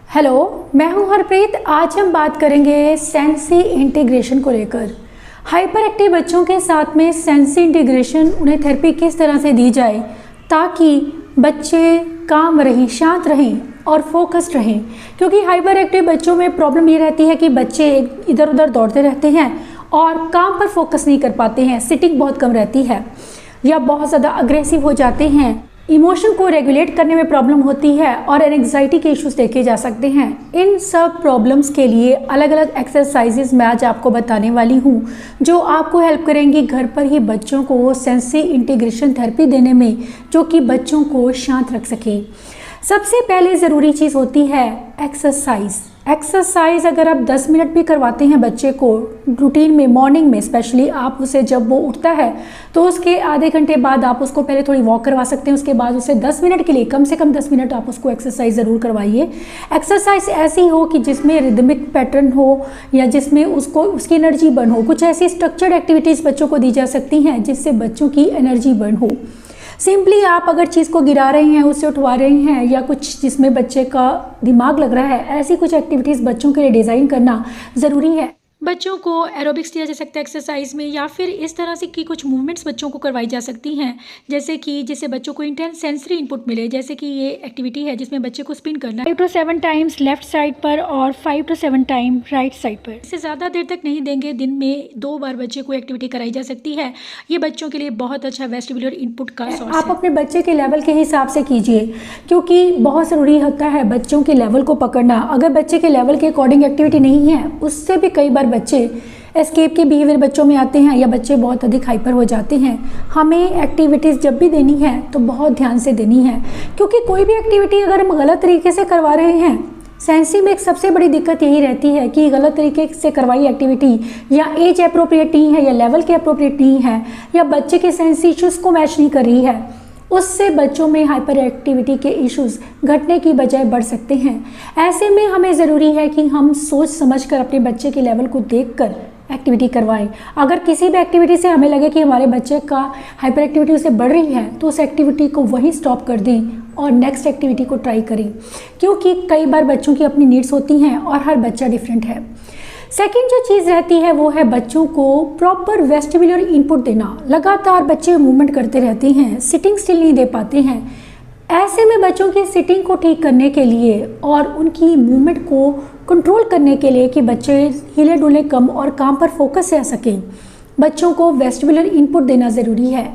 Hello, मैं हूं हरप्रीत। आज हम बात करेंगे सेंसी इंटीग्रेशन को लेकर। हाइपर एक्टिव बच्चों के साथ में सेंसी इंटीग्रेशन उन्हें थेरेपी किस तरह से दी जाए ताकि बच्चे काम रहें, शांत रहें और फोकस्ड रहें। क्योंकि हाइपर एक्टिव बच्चों में प्रॉब्लम ये रहती है कि बच्चे इधर उधर दौड़ते रहते हैं और काम पर फोकस नहीं कर पाते हैं, सिटिंग बहुत कम रहती है या बहुत ज़्यादा अग्रेसिव हो जाते हैं। इमोशन को रेगुलेट करने में प्रॉब्लम होती है और एंग्जाइटी के इश्यूज देखे जा सकते हैं। इन सब प्रॉब्लम्स के लिए अलग अलग एक्सरसाइजेज मैं आज आपको बताने वाली हूँ जो आपको हेल्प करेंगी घर पर ही बच्चों को सेंसी इंटीग्रेशन थेरेपी देने में, जो कि बच्चों को शांत रख सके। सबसे पहले ज़रूरी चीज़ होती है एक्सरसाइज अगर आप 10 मिनट भी करवाते हैं बच्चे को रूटीन में, मॉर्निंग में स्पेशली, आप उसे जब वो उठता है तो उसके आधे घंटे बाद आप उसको पहले थोड़ी वॉक करवा सकते हैं। उसके बाद उसे 10 मिनट के लिए, कम से कम 10 मिनट आप उसको एक्सरसाइज ज़रूर करवाइए। एक्सरसाइज ऐसी हो कि जिसमें रिदमिक पैटर्न हो या जिसमें उसकी एनर्जी बर्न हो। कुछ ऐसी स्ट्रक्चर्ड एक्टिविटीज़ बच्चों को दी जा सकती हैं जिससे बच्चों की एनर्जी बर्न हो। सिंपली आप अगर चीज़ को गिरा रहे हैं, उससे उठवा रहे हैं, या कुछ जिसमें बच्चे का दिमाग लग रहा है, ऐसी कुछ एक्टिविटीज़ बच्चों के लिए डिज़ाइन करना ज़रूरी है। बच्चों को एरोबिक्स दिया जा सकता है एक्सरसाइज में, या फिर इस तरह से कि कुछ मूवमेंट्स बच्चों को करवाई जा सकती हैं जिससे बच्चों को इंटेंस सेंसरी इनपुट मिले। जैसे कि ये एक्टिविटी है जिसमें बच्चे को स्पिन करना है 5 to 7 टाइम्स लेफ्ट साइड पर और 5 to 7 टाइम राइट साइड पर। इससे ज़्यादा देर तक नहीं देंगे, दिन में 2 बार बच्चे को एक्टिविटी कराई जा सकती है। ये बच्चों के लिए बहुत अच्छा वेस्टिबुलर इनपुट का सोर्स है। आप अपने बच्चे के लेवल के हिसाब से कीजिए, क्योंकि बहुत ज़रूरी होता है बच्चों के लेवल को पकड़ना। अगर बच्चे के लेवल के अकॉर्डिंग एक्टिविटी नहीं है, उससे भी कई बार बच्चे एस्केप के बिहेवियर बच्चों में आते हैं या बच्चे बहुत अधिक हाइपर हो जाते हैं। हमें एक्टिविटीज़ जब भी देनी है तो बहुत ध्यान से देनी है, क्योंकि कोई भी एक्टिविटी अगर हम गलत तरीके से करवा रहे हैं, सेंसी में एक सबसे बड़ी दिक्कत यही रहती है कि गलत तरीके से करवाई एक्टिविटी या एज अप्रोप्रिएट नहीं है या लेवल के अप्रोप्रिएट नहीं है या बच्चे के सेंसी इश्यूज़ को मैच नहीं कर रही है, उससे बच्चों में हाइपर एक्टिविटी के इश्यूज़ घटने की बजाय बढ़ सकते हैं। ऐसे में हमें ज़रूरी है कि हम सोच समझकर अपने बच्चे के लेवल को देखकर एक्टिविटी करवाएं। अगर किसी भी एक्टिविटी से हमें लगे कि हमारे बच्चे का हाइपर एक्टिविटी उससे बढ़ रही है तो उस एक्टिविटी को वहीं स्टॉप कर दें और नेक्स्ट एक्टिविटी को ट्राई करें, क्योंकि कई बार बच्चों की अपनी नीड्स होती हैं और हर बच्चा डिफरेंट है। सेकेंड जो चीज़ रहती है वो है बच्चों को प्रॉपर वेस्टिबुलर इनपुट देना। लगातार बच्चे मूवमेंट करते रहते हैं, सिटिंग स्टिल नहीं दे पाते हैं। ऐसे में बच्चों की सिटिंग को ठीक करने के लिए और उनकी मूवमेंट को कंट्रोल करने के लिए कि बच्चे हिले डुले कम और काम पर फोकस रह सकें, बच्चों को वेस्टिबुलर इनपुट देना ज़रूरी है।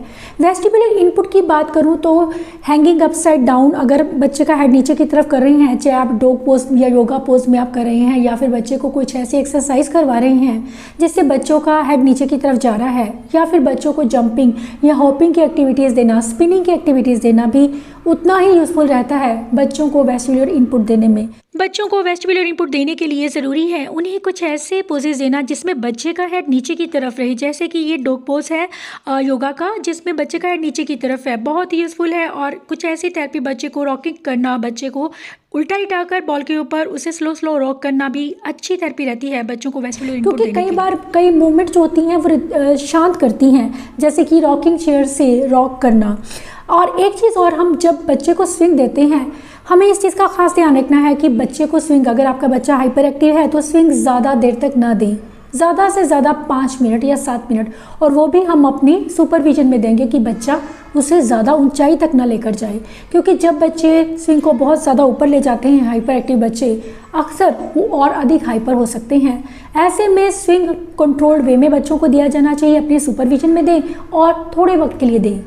वेस्टिबुलर इनपुट की बात करूं तो हैंगिंग अपसाइड डाउन, अगर बच्चे का हेड नीचे की तरफ कर रहे हैं, चाहे आप डॉग पोज या योगा पोज में आप कर रहे हैं, या फिर बच्चे को कुछ ऐसी एक्सरसाइज करवा रहे हैं जिससे बच्चों का हेड नीचे की तरफ जा रहा है, या फिर बच्चों को जंपिंग या हॉपिंग की एक्टिविटीज़ देना, स्पिनिंग की एक्टिविटीज़ देना भी उतना ही यूज़फुल रहता है बच्चों को वेस्टिबुलर इनपुट देने में। बच्चों को वेस्टिबुलर इनपुट देने के लिए ज़रूरी है उन्हें कुछ ऐसे पोजेज देना जिसमें बच्चे का हेड नीचे की तरफ रहे। जैसे कि ये डॉग पोज है योगा का, जिसमें बच्चे का हेड नीचे की तरफ है, बहुत ही यूज़फुल है। और कुछ ऐसी थेरेपी, बच्चे को रॉकिंग करना, बच्चे को उल्टा लिटाकर बॉल के ऊपर उसे स्लो रॉक करना भी अच्छी थेरेपी रहती है बच्चों को वेस्टिबुलर इनपुट देने के लिए। क्योंकि कई बार कई मूवमेंट जो होती हैं वो शांत करती हैं, जैसे कि रॉकिंग चेयर से रॉक करना। और एक चीज़ और, हम जब बच्चे को स्विंग देते हैं हमें इस चीज़ का खास ध्यान रखना है कि बच्चे को स्विंग, अगर आपका बच्चा हाइपर एक्टिव है तो स्विंग ज़्यादा देर तक ना दें, ज़्यादा से ज़्यादा 5 मिनट या 7 मिनट, और वो भी हम अपनी सुपरविजन में देंगे कि बच्चा उसे ज़्यादा ऊंचाई तक ना लेकर जाए। क्योंकि जब बच्चे स्विंग को बहुत ज़्यादा ऊपर ले जाते हैं, हाइपर एक्टिव बच्चे, अक्सर वो और अधिक हाइपर हो सकते हैं। ऐसे में स्विंग कंट्रोल्ड वे में बच्चों को दिया जाना चाहिए, अपने सुपरविजन में दें और थोड़े वक्त के लिए दें।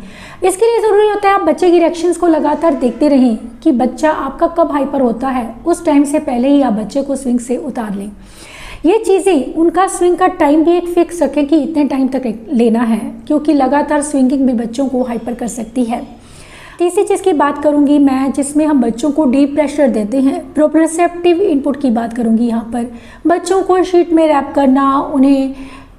इसके लिए ज़रूरी होता है आप बच्चे की रिएक्शंस को लगातार देखते रहें कि बच्चा आपका कब हाइपर होता है, उस टाइम से पहले ही आप बच्चे को स्विंग से उतार लें। ये चीज़ें, उनका स्विंग का टाइम भी एक फिक्स रखें कि इतने टाइम तक लेना है, क्योंकि लगातार स्विंगिंग भी बच्चों को हाइपर कर सकती है। तीसरी चीज़ की बात करूंगी मैं जिसमें हम बच्चों को डीप प्रेशर देते हैं, प्रोप्रोसेप्टिव इनपुट की बात करूंगी। यहाँ पर बच्चों को शीट में रैप करना, उन्हें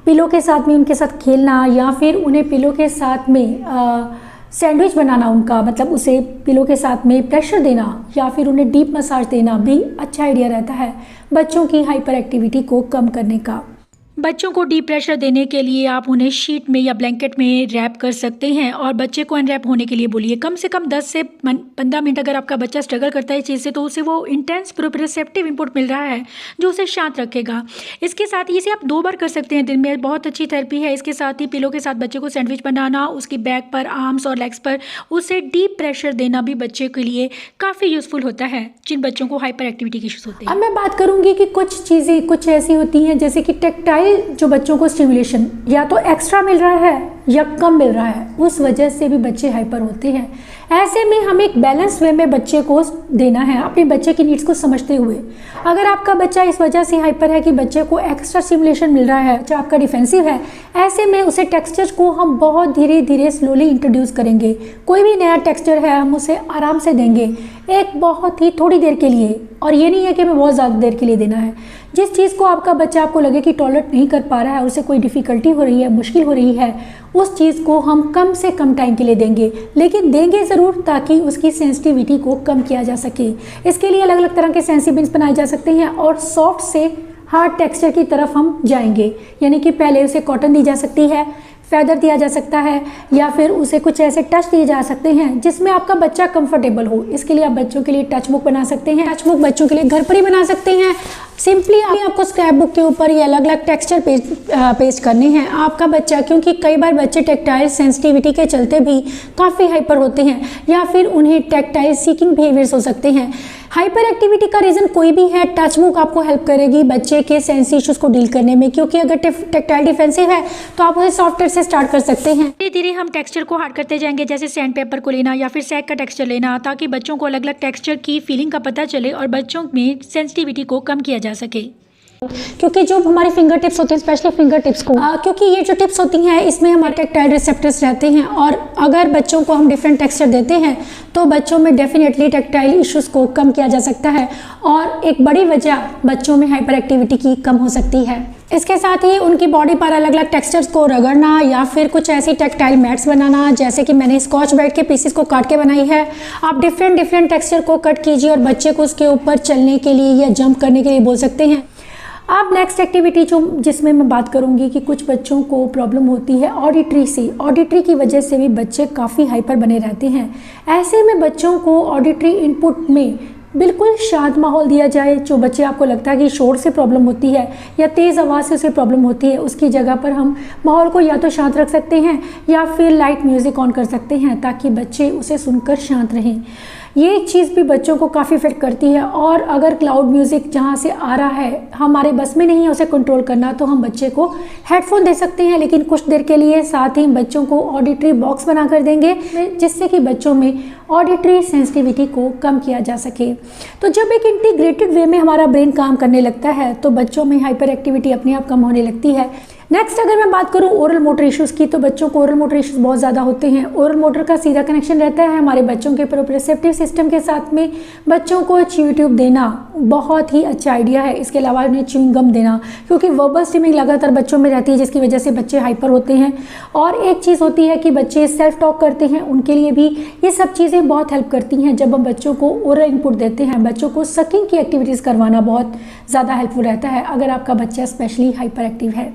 पिलो के साथ में उनके साथ खेलना, या फिर उन्हें पिलो के साथ में सैंडविच बनाना उनका, मतलब उसे पिलो के साथ में प्रेशर देना, या फिर उन्हें डीप मसाज देना भी अच्छा आइडिया रहता है बच्चों की हाइपर एक्टिविटी को कम करने का। बच्चों को डीप प्रेशर देने के लिए आप उन्हें शीट में या ब्लैंकेट में रैप कर सकते हैं और बच्चे को अनरैप होने के लिए बोलिए। कम से कम 10 से 15 मिनट अगर आपका बच्चा स्ट्रगल करता है इस चीज़ से, तो उसे वो इंटेंस प्रोप्रियोसेप्टिव इनपुट मिल रहा है जो उसे शांत रखेगा। इसके साथ ही इसे आप 2 बार कर सकते हैं दिन में, बहुत अच्छी थेरेपी है। इसके साथ ही पिलो के साथ बच्चे को सैंडविच बनाना, उसकी बैक पर, आर्म्स और लेग्स पर उसे डीप प्रेशर देना भी बच्चे के लिए काफ़ी यूजफुल होता है जिन बच्चों को हाइपर एक्टिविटी के इश्यूज होते हैं। अब मैं बात करूंगी कि कुछ चीज़ें कुछ ऐसी होती हैं जैसे कि टेक्टाइल, जो बच्चों को स्टिमुलेशन या तो एक्स्ट्रा मिल रहा है या कम मिल रहा है, उस वजह से भी बच्चे हाइपर होते हैं। ऐसे में हमें एक बैलेंस वे में बच्चे को देना है, अपने बच्चे की नीड्स को समझते हुए। अगर आपका बच्चा इस वजह से हाइपर है कि बच्चे को एक्स्ट्रा स्टिमुलेशन मिल रहा है, बच्चा आपका डिफेंसिव है, ऐसे में उसे टेक्सचर को हम बहुत धीरे धीरे स्लोली इंट्रोड्यूस करेंगे। कोई भी नया टेक्सचर है हम उसे आराम से देंगे, एक बहुत ही थोड़ी देर के लिए, और ये नहीं है कि हमें बहुत ज़्यादा देर के लिए देना है। जिस चीज़ को आपका बच्चा आपको लगे कि टॉलरेट नहीं कर पा रहा है, उसे कोई डिफ़िकल्टी हो रही है, मुश्किल हो रही है, उस चीज़ को हम कम से कम टाइम के लिए देंगे, लेकिन देंगे ज़रूर ताकि उसकी सेंसिटिविटी को कम किया जा सके। इसके लिए अलग अलग तरह के सेंसिबिन्स बनाए जा सकते हैं और सॉफ्ट से हार्ड टेक्सचर की तरफ हम जाएंगे। यानी कि पहले उसे कॉटन दी जा सकती है, फेदर दिया जा सकता है, या फिर उसे कुछ ऐसे टच दिए जा सकते हैं जिसमें आपका बच्चा कंफर्टेबल हो। इसके लिए आप बच्चों के लिए टच बुक बना सकते हैं। टच बुक बच्चों के लिए घर पर ही बना सकते हैं। सिंपली आपको स्क्रैप बुक के ऊपर ये अलग अलग टेक्सचर पेस्ट करने हैं। आपका बच्चा, क्योंकि कई बार बच्चे टेक्टाइल सेंसिटिविटी के चलते भी काफ़ी हाइपर होते हैं या फिर उन्हें टेक्टाइल सीकिंग बिहेवियर्स हो सकते हैं। हाइपर एक्टिविटी का रीज़न कोई भी है, टच बुक आपको हेल्प करेगी बच्चे के सेंस इश्यूज़ को डील करने में, क्योंकि अगर टेक्टाइल डिफेंसिव है तो आप उसे सॉफ्टवेयर से स्टार्ट कर सकते हैं। धीरे धीरे हम टेक्सचर को हार्ड करते जाएंगे, जैसे सैंड पेपर को लेना या फिर सैग का टेक्सचर लेना, ताकि बच्चों को अलग अलग टेक्सचर की फीलिंग का पता चले और बच्चों में सेंसिटिविटी को कम किया जा सके। क्योंकि जो हमारी फिंगर टिप्स होते हैं, स्पेशली फिंगर टिप्स को, क्योंकि ये जो टिप्स होती हैं इसमें हमारे टेक्टाइल रिसेप्टर्स रहते हैं, और अगर बच्चों को हम डिफरेंट टेक्सचर देते हैं तो बच्चों में डेफिनेटली टेक्टाइल इश्यूज़ को कम किया जा सकता है, और एक बड़ी वजह बच्चों में हाइपर एक्टिविटी की कम हो सकती है। इसके साथ ही उनकी बॉडी पर अलग अलग टेक्सचर्स को रगड़ना या फिर कुछ ऐसी टेक्टाइल मैट्स बनाना, जैसे कि मैंने स्कॉच ब्राइट के पीसेस को काट के बनाई है। आप डिफरेंट टेक्सचर को कट कीजिए और बच्चे को उसके ऊपर चलने के लिए या जंप करने के लिए बोल सकते हैं। अब नेक्स्ट एक्टिविटी जिसमें मैं बात करूंगी कि कुछ बच्चों को प्रॉब्लम होती है ऑडिटरी से। ऑडिटरी की वजह से भी बच्चे काफ़ी हाइपर बने रहते हैं। ऐसे में बच्चों को ऑडिटरी इनपुट में बिल्कुल शांत माहौल दिया जाए। जो बच्चे आपको लगता है कि शोर से प्रॉब्लम होती है या तेज़ आवाज़ से उसे प्रॉब्लम होती है, उसकी जगह पर हम माहौल को या तो शांत रख सकते हैं या फिर लाइट म्यूज़िक ऑन कर सकते हैं, ताकि बच्चे उसे सुनकर शांत रहें। ये चीज़ भी बच्चों को काफ़ी इफेक्ट करती है। और अगर क्लाउड म्यूज़िक जहाँ से आ रहा है हमारे बस में नहीं है उसे कंट्रोल करना, तो हम बच्चे को हेडफोन दे सकते हैं, लेकिन कुछ देर के लिए। साथ ही बच्चों को ऑडिटरी बॉक्स बना कर देंगे, जिससे कि बच्चों में ऑडिटरी सेंसिटिविटी को कम किया जा सके। तो जब एक इंटीग्रेटेड वे में हमारा ब्रेन काम करने लगता है तो बच्चों में हाइपर एक्टिविटी अपने आप कम होने लगती है। नेक्स्ट अगर मैं बात करूं ओरल मोटर इश्यूज़ की, तो बच्चों को ओरल मोटर इश्यूज़ बहुत ज़्यादा होते हैं। ओरल मोटर का सीधा कनेक्शन रहता है हमारे बच्चों के प्रोप्रियोसेप्टिव सिस्टम के साथ में। बच्चों को च्यू ट्यूब देना बहुत ही अच्छा आइडिया है। इसके अलावा उन्हें च्यूइंग गम देना, क्योंकि वर्बल स्टिमिंग लगातार बच्चों में रहती है, जिसकी वजह से बच्चे हाइपर होते हैं। और एक चीज़ होती है कि बच्चे सेल्फ टॉक करते हैं, उनके लिए भी ये सब चीज़ें बहुत हेल्प करती हैं। जब हम बच्चों को ओरल इनपुट देते हैं, बच्चों को सकिंग की एक्टिविटीज़ करवाना बहुत ज़्यादा हेल्पफुल रहता है, अगर आपका बच्चा स्पेशली हाइपर एक्टिव है।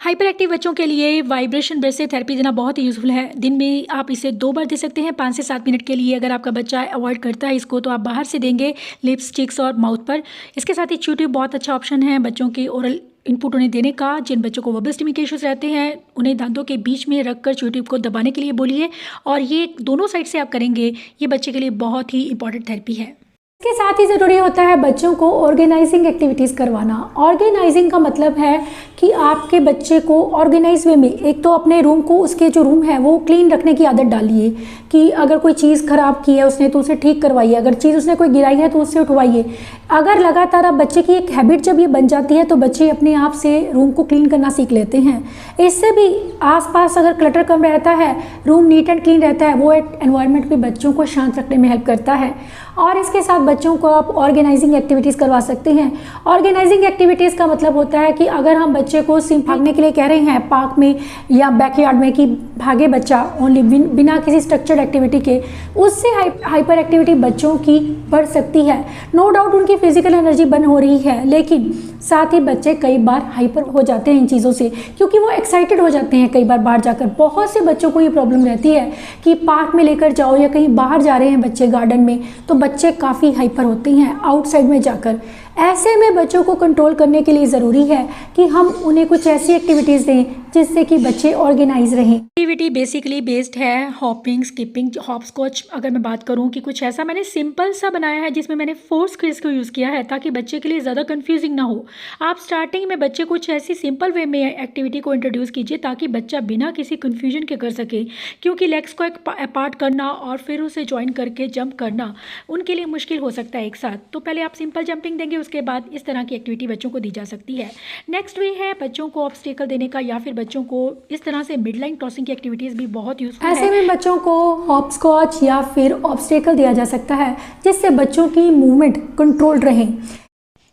हाइपर एक्टिव बच्चों के लिए वाइब्रेशन बेस से थेरेपी देना बहुत ही यूज़फुल है। दिन में आप इसे 2 बार दे सकते हैं 5 से 7 मिनट के लिए। अगर आपका बच्चा अवॉइड करता है इसको तो आप बाहर से देंगे, लिप्स, चिक्स और माउथ पर। इसके साथ ही च्यू ट्यूब बहुत अच्छा ऑप्शन है बच्चों के ओरल इनपुट उन्हें देने का। जिन बच्चों को वर्बल स्टिमिंग के इश्यूज़ रहते हैं उन्हें दांतों के बीच में रखकर च्यू ट्यूब को दबाने के लिए बोलिए, और ये दोनों साइड से आप करेंगे। ये बच्चे के लिए बहुत ही इंपॉर्टेंट थेरेपी है। इसके साथ ही ज़रूरी होता है बच्चों को ऑर्गेनाइजिंग एक्टिविटीज़ करवाना। ऑर्गेनाइजिंग का मतलब है कि आपके बच्चे को ऑर्गेनाइज वे में, एक तो अपने रूम को, उसके जो रूम है वो क्लीन रखने की आदत डालिए, कि अगर कोई चीज़ ख़राब की है उसने तो उसे ठीक करवाइए, अगर चीज़ उसने कोई गिराई है तो उससे उठवाइए। अगर लगातार आप बच्चे की एक हैबिट जब ये बन जाती है तो बच्चे अपने आप से रूम को क्लीन करना सीख लेते हैं। इससे भी आसपास अगर क्लटर कम रहता है, रूम नीट एंड क्लीन रहता है, वो एनवायरनमेंट भी बच्चों को शांत रखने में हेल्प करता है। और इसके साथ बच्चों को आप ऑर्गेनाइजिंग एक्टिविटीज़ करवा सकते हैं। ऑर्गेनाइजिंग एक्टिविटीज़ का मतलब होता है कि अगर हम बच्चे को सिर्फ भागने के लिए कह रहे हैं पार्क में या बैकयार्ड में कि भागे बच्चा ओनली बिना किसी स्ट्रक्चर्ड एक्टिविटी के, उससे हाइपर एक्टिविटी बच्चों की बढ़ सकती है। नो डाउट उनकी फिजिकल एनर्जी बर्न हो रही है, लेकिन साथ ही बच्चे कई बार हाइपर हो जाते हैं इन चीज़ों से, क्योंकि वो एक्साइटेड हो जाते हैं कई बार बाहर जाकर। बहुत से बच्चों को ये प्रॉब्लम रहती है कि पार्क में लेकर जाओ या कहीं बाहर जा रहे हैं बच्चे गार्डन में, तो बच्चे काफ़ी हाइपर होते हैं आउटसाइड में जाकर। ऐसे में बच्चों को कंट्रोल करने के लिए ज़रूरी है कि हम उन्हें कुछ ऐसी एक्टिविटीज़ दें जिससे कि बच्चे ऑर्गेनाइज रहें। एक्टिविटी बेसिकली बेस्ड है हॉपिंग, स्किपिंग, हॉपस्कॉच। अगर मैं बात करूं कि कुछ ऐसा मैंने सिंपल सा बनाया है जिसमें मैंने 4 स्किल्स को यूज़ किया है ताकि बच्चे के लिए ज़्यादा कंफ्यूजिंग ना हो। आप स्टार्टिंग में बच्चे कुछ ऐसी सिंपल वे में एक्टिविटी को इंट्रोड्यूस कीजिए ताकि बच्चा बिना किसी कन्फ्यूजन के कर सके, क्योंकि लेग्स को एक अपार्ट करना और फिर उसे ज्वाइन करके जंप करना उनके लिए मुश्किल हो सकता है एक साथ। तो पहले आप सिंपल जंपिंग देंगे, उसके बाद इस तरह की एक्टिविटी बच्चों को दी जा सकती है। नेक्स्ट वे है बच्चों को ऑब्स्टेकल देने का, या फिर बच्चों को इस तरह से मिड लाइन क्रॉसिंग की एक्टिविटीज़ भी बहुत यूजफुल है। ऐसे में बच्चों को हॉपस्कॉच या फिर ऑब्स्टेकल दिया जा सकता है जिससे बच्चों की मूवमेंट कंट्रोल्ड रहे।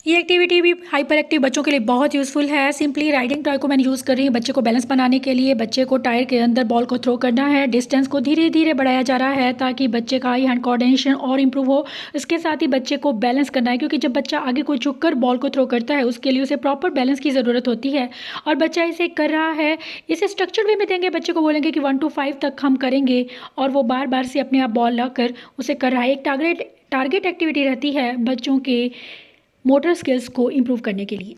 ये एक्टिविटी भी हाइपर एक्टिव बच्चों के लिए बहुत यूज़फुल है। सिंपली राइडिंग टॉय को मैंने यूज़ कर रही हूँ बच्चे को बैलेंस बनाने के लिए। बच्चे को टायर के अंदर बॉल को थ्रो करना है, डिस्टेंस को धीरे धीरे बढ़ाया जा रहा है ताकि बच्चे का आई हैंड कोऑर्डिनेशन और इम्प्रूव हो। इसके साथ ही बच्चे को बैलेंस करना है, क्योंकि जब बच्चा आगे को झुककर बॉल को थ्रो करता है उसके लिए उसे प्रॉपर बैलेंस की ज़रूरत होती है, और बच्चा इसे कर रहा है। इसे स्ट्रक्चर्ड वे में देंगे, बच्चे को बोलेंगे कि 1 to 5 तक हम करेंगे, और वो बार बार से अपने आप बॉल लाकर उसे कर रहा है। एक टारगेट एक्टिविटी रहती है बच्चों के मोटर स्किल्स को इम्प्रूव करने के लिए।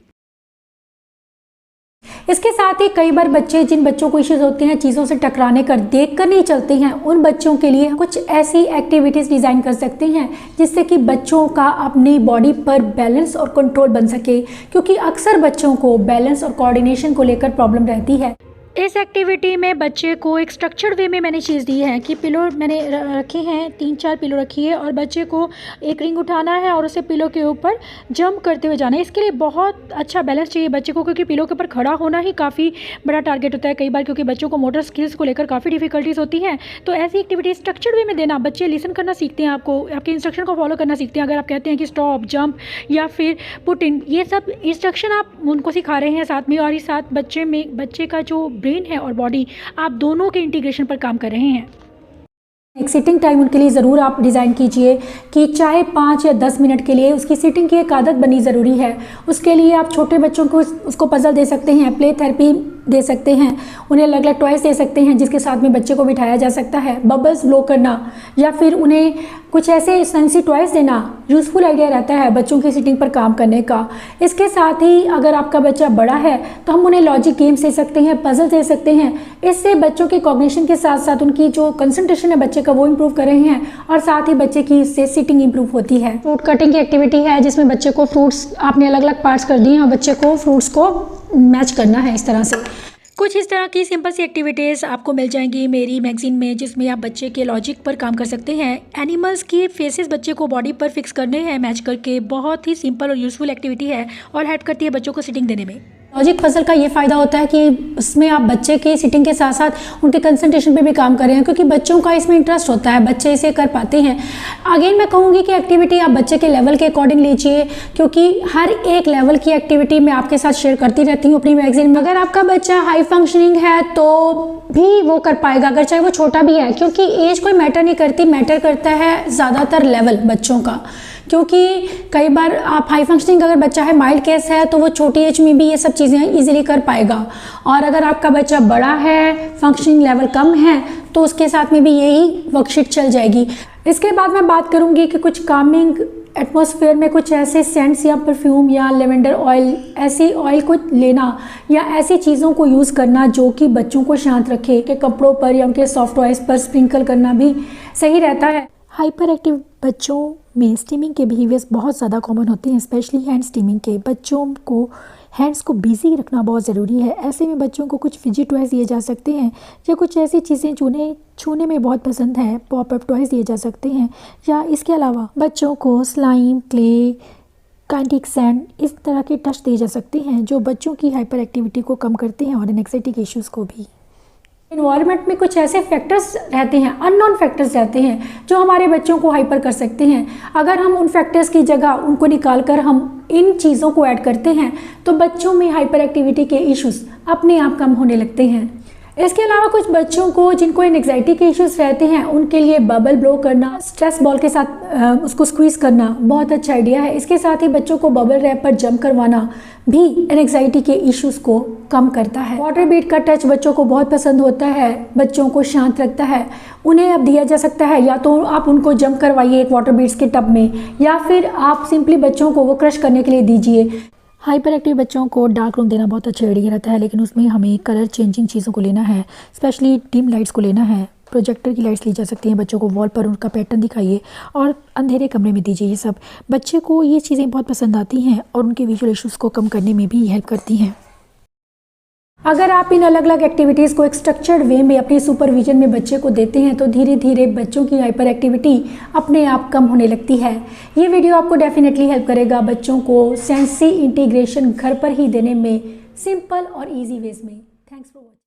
इसके साथ ही कई बार बच्चे, जिन बच्चों को इश्यूज होते हैं चीज़ों से टकराने कर देख कर नहीं चलते हैं, उन बच्चों के लिए कुछ ऐसी एक्टिविटीज़ डिज़ाइन कर सकते हैं जिससे कि बच्चों का अपनी बॉडी पर बैलेंस और कंट्रोल बन सके, क्योंकि अक्सर बच्चों को बैलेंस और कोऑर्डिनेशन को लेकर प्रॉब्लम रहती है। इस एक्टिविटी में बच्चे को एक स्ट्रक्चर्ड वे में मैंने चीज़ दी है कि पिलो मैंने रखे हैं, 3-4 पिलो रखी है, और बच्चे को एक रिंग उठाना है और उसे पिलो के ऊपर जंप करते हुए जाना है। इसके लिए बहुत अच्छा बैलेंस चाहिए बच्चे को, क्योंकि पिलो के ऊपर खड़ा होना ही काफ़ी बड़ा टारगेट होता है कई बार, क्योंकि बच्चों को मोटर स्किल्स को लेकर काफ़ी डिफिकल्टीज होती हैं। तो ऐसी एक्टिविटी स्ट्रक्चर्ड वे में देना, बच्चे लिसन करना सीखते हैं, आपके इंस्ट्रक्शन को फॉलो करना सीखते हैं। अगर आप कहते हैं कि स्टॉप, जंप या फिर पुट इन, ये सब इंस्ट्रक्शन आप उनको सिखा रहे हैं साथ में, और इस साथ बच्चे का जो ब्रेन है और बॉडी, आप दोनों के इंटीग्रेशन पर काम कर रहे हैं। एक सिटिंग टाइम उनके लिए ज़रूर आप डिज़ाइन कीजिए कि चाहे 5 या 10 मिनट के लिए उसकी सिटिंग की एक आदत बनी ज़रूरी है। उसके लिए आप छोटे बच्चों को उसको पजल दे सकते हैं, प्ले थेरेपी दे सकते हैं, उन्हें अलग अलग टॉयस दे सकते हैं जिसके साथ में बच्चे को बिठाया जा सकता है। बबल्स ब्लो करना या फिर उन्हें कुछ ऐसे सेंसी टॉयस देना यूज़फुल आइडिया रहता है बच्चों की सिटिंग पर काम करने का। इसके साथ ही अगर आपका बच्चा बड़ा है तो हम उन्हें लॉजिक गेम्स दे सकते हैं, पजल दे सकते हैं। इससे बच्चों के कॉग्निशन के साथ साथ उनकी जो कंसंट्रेशन है बच्चे का, वो इम्प्रूव कर रहे हैं, और साथ ही बच्चे की इससे सिटिंग इम्प्रूव होती है। फ्रूट कटिंग की एक्टिविटी है जिसमें बच्चे को फ्रूट्स आपने अलग अलग पार्ट्स कर दिए हैं और बच्चे को फ्रूट्स को मैच करना है इस तरह से। कुछ इस तरह की सिंपल सी एक्टिविटीज़ आपको मिल जाएंगी मेरी मैगजीन में, जिसमें आप बच्चे के लॉजिक पर काम कर सकते हैं। एनिमल्स की फेसेस बच्चे को बॉडी पर फिक्स करने हैं मैच करके। बहुत ही सिंपल और यूज़फुल एक्टिविटी है और हेल्प करती है बच्चों को सिटिंग देने में। लॉजिक पजल का ये फ़ायदा होता है कि उसमें आप बच्चे की सिटिंग के साथ साथ उनके कंसंट्रेशन पे भी काम कर रहे हैं, क्योंकि बच्चों का इसमें इंटरेस्ट होता है, बच्चे इसे कर पाते हैं। अगेन मैं कहूँगी कि एक्टिविटी आप बच्चे के लेवल के अकॉर्डिंग लीजिए, क्योंकि हर एक लेवल की एक्टिविटी मैं आपके साथ शेयर करती रहती हूँ अपनी मैगजीन में। अगर आपका बच्चा हाई फंक्शनिंग है तो भी वो कर पाएगा, अगर चाहे वो छोटा भी है, क्योंकि एज कोई मैटर नहीं करती, मैटर करता है ज़्यादातर लेवल बच्चों का। क्योंकि कई बार आप हाई फंक्शनिंग अगर बच्चा है, माइल्ड केस है, तो वो छोटी एज में भी ये सब चीज़ें इजीली कर पाएगा। और अगर आपका बच्चा बड़ा है, फंक्शनिंग लेवल कम है, तो उसके साथ में भी यही वर्कशीट चल जाएगी। इसके बाद मैं बात करूँगी कि कुछ कामिंग एटमॉस्फेयर में कुछ ऐसे सेंट्स या परफ्यूम या लेवेंडर ऑयल, ऐसी ऑयल को लेना या ऐसी चीज़ों को यूज़ करना जो कि बच्चों को शांत रखे, के कपड़ों पर या उनके सॉफ्ट टॉयज पर स्प्रिंकल करना भी सही रहता है। हाइपर एक्टिव बच्चों में स्टीमिंग के बिहेवियर्स बहुत ज़्यादा कॉमन होते हैं, स्पेशली हैंड स्टीमिंग के। बच्चों को हैंड्स को बिजी रखना बहुत ज़रूरी है। ऐसे में बच्चों को कुछ फिजी टॉयज़ दिए जा सकते हैं, या कुछ ऐसी चीज़ें जिन्हें छूने में बहुत पसंद है, पॉप अप टॉयज़ दिए जा सकते हैं। या इसके अलावा बच्चों को स्लाइम, क्ले, काइनेटिक सैंड, इस तरह के टच दिए जा सकते हैं जो बच्चों की हाइपर एक्टिविटी को कम करते हैं और एंग्जायटी के इश्यूज़ को भी। इन्वायरमेंट में कुछ ऐसे फैक्टर्स रहते हैं, अननोन फैक्टर्स रहते हैं जो हमारे बच्चों को हाइपर कर सकते हैं। अगर हम उन फैक्टर्स की जगह उनको निकाल कर हम इन चीज़ों को ऐड करते हैं तो बच्चों में हाइपर एक्टिविटी के इश्यूज अपने आप कम होने लगते हैं। इसके अलावा कुछ बच्चों को जिनको एंग्जाइटी के इश्यूज रहते हैं उनके लिए बबल ब्लो करना, स्ट्रेस बॉल के साथ उसको स्क्वीज करना बहुत अच्छा आइडिया है। इसके साथ ही बच्चों को बबल रैप पर जंप करवाना भी एंग्जाइटी के इश्यूज को कम करता है। वाटर बीट का टच बच्चों को बहुत पसंद होता है, बच्चों को शांत रखता है। उन्हें अब दिया जा सकता है, या तो आप उनको जंप करवाइए एक वाटर बीट्स के टब में, या फिर आप सिंपली बच्चों को वो क्रश करने के लिए दीजिए। हाइपर एक्टिव बच्चों को डार्क रूम देना बहुत अच्छा आइडिया रहता है, लेकिन उसमें हमें कलर चेंजिंग चीज़ों को लेना है, स्पेशली डिम लाइट्स को लेना है। प्रोजेक्टर की लाइट्स ली जा सकती हैं। बच्चों को वॉल पर उनका पैटर्न दिखाइए और अंधेरे कमरे में दीजिए। ये सब बच्चे को ये चीज़ें बहुत पसंद आती हैं और उनके विजुअल इश्यूज़ को कम करने में भी हेल्प करती हैं। अगर आप इन अलग अलग एक्टिविटीज़ को एक स्ट्रक्चर्ड वे में अपने सुपरविजन में बच्चे को देते हैं तो धीरे धीरे बच्चों की हाइपर एक्टिविटी अपने आप कम होने लगती है। ये वीडियो आपको डेफिनेटली हेल्प करेगा बच्चों को सेंसरी इंटीग्रेशन घर पर ही देने में, सिंपल और इजी वेज में। Thanks for watching.